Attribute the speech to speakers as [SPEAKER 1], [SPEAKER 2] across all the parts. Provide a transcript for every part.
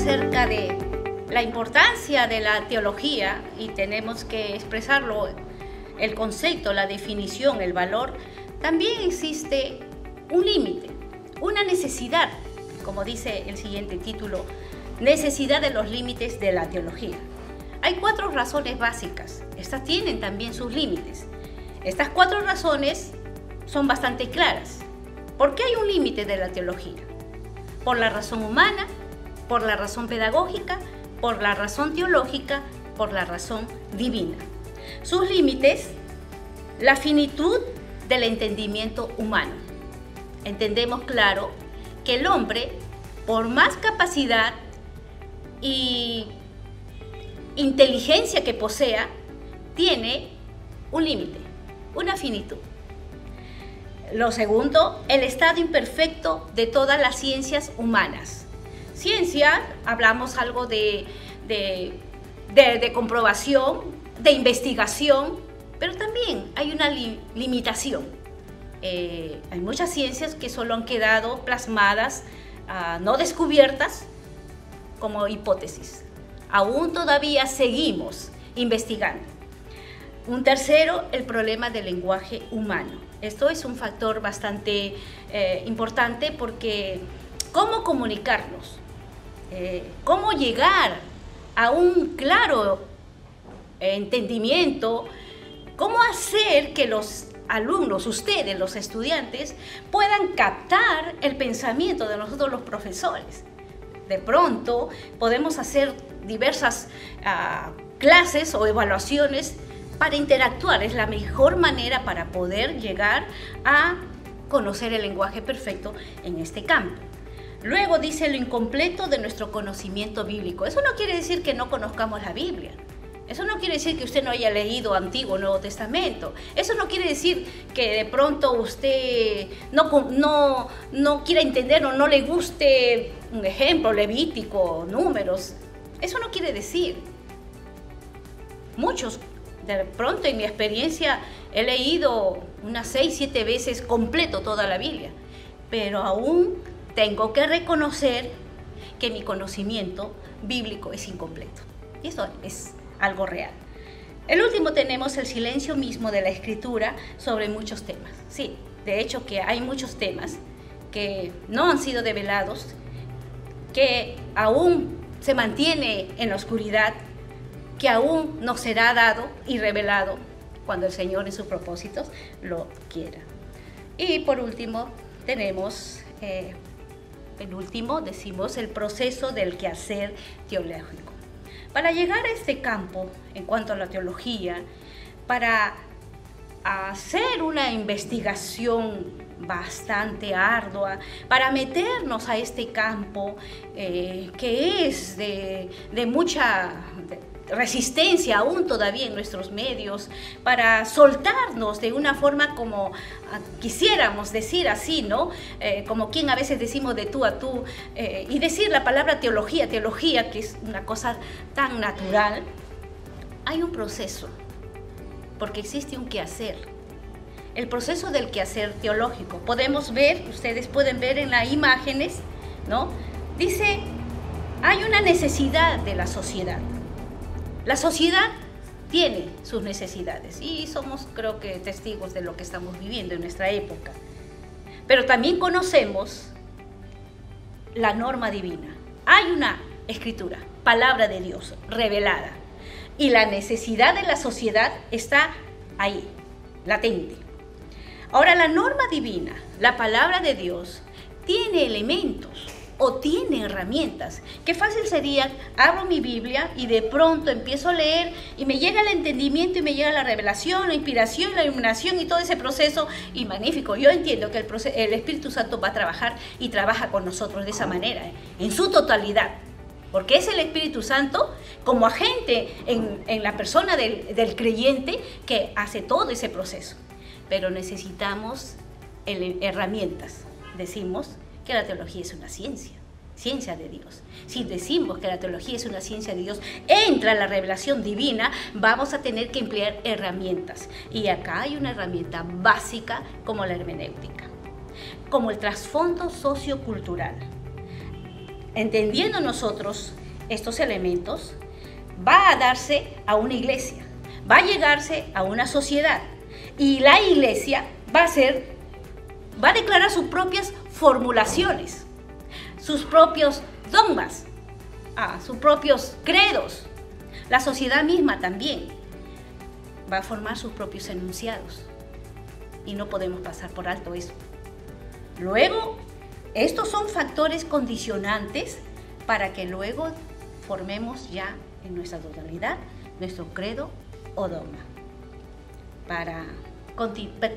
[SPEAKER 1] acerca de la importancia de la teología y tenemos que expresarlo, el concepto, la definición, el valor, también existe un límite, una necesidad, como dice el siguiente título, necesidad de los límites de la teología. Hay 4 razones básicas, estas tienen también sus límites. Estas 4 razones son bastante claras. ¿Por qué hay un límite de la teología? Por la razón humana, por la razón pedagógica, por la razón teológica, por la razón divina. Sus límites, la finitud del entendimiento humano. Entendemos claro que el hombre, por más capacidad y inteligencia que posea, tiene un límite, una finitud. Lo segundo, el estado imperfecto de todas las ciencias humanas. Ciencia, hablamos algo de comprobación, de investigación, pero también hay una limitación. Hay muchas ciencias que solo han quedado plasmadas, no descubiertas, como hipótesis. Aún todavía seguimos investigando. Un tercero, el problema del lenguaje humano. Esto es un factor bastante importante porque ¿cómo comunicarnos? ¿Cómo llegar a un claro entendimiento? ¿Cómo hacer que los alumnos, ustedes, los estudiantes, puedan captar el pensamiento de nosotros los profesores? De pronto podemos hacer diversas clases o evaluaciones para interactuar. Es la mejor manera para poder llegar a conocer el lenguaje perfecto en este campo. Luego dice lo incompleto de nuestro conocimiento bíblico. Eso no quiere decir que no conozcamos la Biblia. Eso no quiere decir que usted no haya leído Antiguo o Nuevo Testamento. Eso no quiere decir que de pronto usted no quiera entender o no le guste, un ejemplo, Levítico, Números. Eso no quiere decir. Muchos, de pronto en mi experiencia, he leído unas 6, 7 veces completo toda la Biblia, pero aún tengo que reconocer que mi conocimiento bíblico es incompleto. Y eso es algo real. El último tenemos el silencio mismo de la Escritura sobre muchos temas. Sí, de hecho que hay muchos temas que no han sido develados, que aún se mantiene en la oscuridad, que aún no será dado y revelado cuando el Señor en sus propósitos lo quiera. Y por último tenemos decimos el proceso del quehacer teológico. Para llegar a este campo, en cuanto a la teología, para hacer una investigación bastante ardua, para meternos a este campo que es de mucha resistencia aún todavía en nuestros medios, para soltarnos de una forma como quisiéramos decir así, ¿no? Como quien a veces decimos de tú a tú, y decir la palabra teología, que es una cosa tan natural. Hay un proceso, porque existe un quehacer. El proceso del quehacer teológico. Podemos ver, ustedes pueden ver en las imágenes, ¿no? Dice, hay una necesidad de la sociedad. La sociedad tiene sus necesidades y somos, creo que, testigos de lo que estamos viviendo en nuestra época. Pero también conocemos la norma divina. Hay una escritura, palabra de Dios, revelada. Y la necesidad de la sociedad está ahí, latente. Ahora, la norma divina, la palabra de Dios, tiene elementos o tiene herramientas. Qué fácil sería, abro mi Biblia y de pronto empiezo a leer y me llega el entendimiento y me llega la revelación, la inspiración, la iluminación y todo ese proceso, y magnífico. Yo entiendo que el Espíritu Santo va a trabajar y trabaja con nosotros de esa manera, en su totalidad, porque es el Espíritu Santo como agente en la persona del creyente que hace todo ese proceso. Pero necesitamos herramientas. Decimos que la teología es una ciencia de Dios. Si decimos que la teología es una ciencia de Dios, entra la revelación divina, vamos a tener que emplear herramientas. Y acá hay una herramienta básica como la hermenéutica, como el trasfondo sociocultural. entendiendo nosotros estos elementos, va a darse a una iglesia, va a llegarse a una sociedad, y la iglesia va a declarar sus propias formulaciones, sus propios dogmas, sus propios credos. La sociedad misma también va a formar sus propios enunciados, y no podemos pasar por alto eso. Luego, estos son factores condicionantes para que luego formemos ya en nuestra totalidad nuestro credo o dogma. Para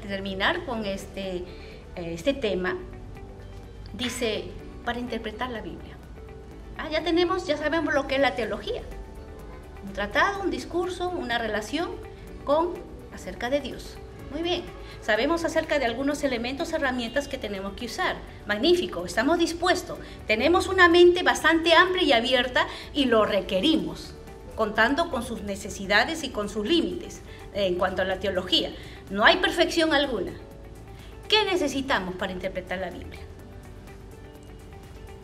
[SPEAKER 1] terminar con este tema, dice, para interpretar la Biblia. Ya sabemos lo que es la teología. Un tratado, un discurso, una relación acerca de Dios. Muy bien, sabemos acerca de algunos elementos, herramientas que tenemos que usar. Magnífico, estamos dispuestos. Tenemos una mente bastante amplia y abierta y lo requerimos, contando con sus necesidades y con sus límites en cuanto a la teología. No hay perfección alguna. ¿Qué necesitamos para interpretar la Biblia?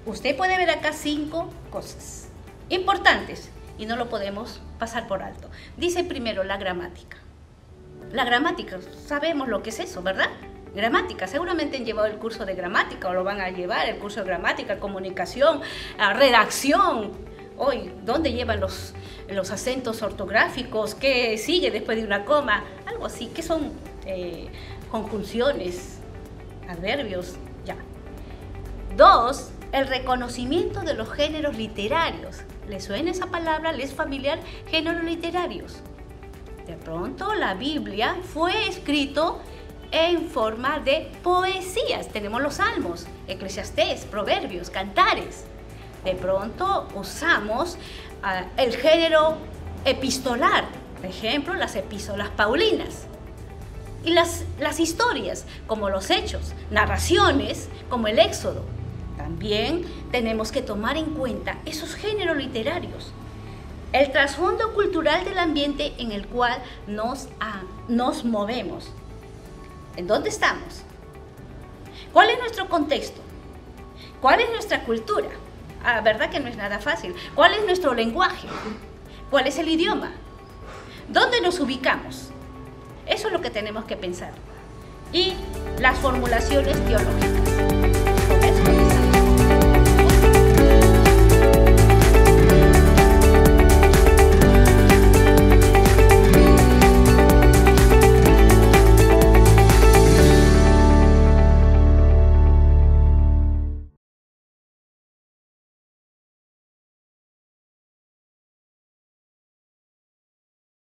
[SPEAKER 1] Usted puede ver acá 5 cosas importantes y no lo podemos pasar por alto. Dice primero la gramática. La gramática, sabemos lo que es eso, ¿verdad? Gramática, seguramente han llevado el curso de gramática o lo van a llevar, el curso de gramática, comunicación, redacción. Hoy, ¿dónde llevan los acentos ortográficos? ¿Qué sigue después de una coma? Algo así, ¿qué son conjunciones, adverbios? Ya. 2, el reconocimiento de los géneros literarios. ¿Les suena esa palabra? ¿Les es familiar? Géneros literarios. De pronto la Biblia fue escrito en forma de poesías. Tenemos los Salmos, Eclesiastés, Proverbios, Cantares. De pronto usamos el género epistolar, por ejemplo, las epístolas paulinas. Y las historias, como los Hechos, narraciones, como el Éxodo. También tenemos que tomar en cuenta esos géneros literarios. El trasfondo cultural del ambiente en el cual nos movemos. ¿En dónde estamos? ¿Cuál es nuestro contexto? ¿Cuál es nuestra cultura? ¿Verdad que no es nada fácil? ¿Cuál es nuestro lenguaje? ¿Cuál es el idioma? ¿Dónde nos ubicamos? Eso es lo que tenemos que pensar. Y las formulaciones teológicas.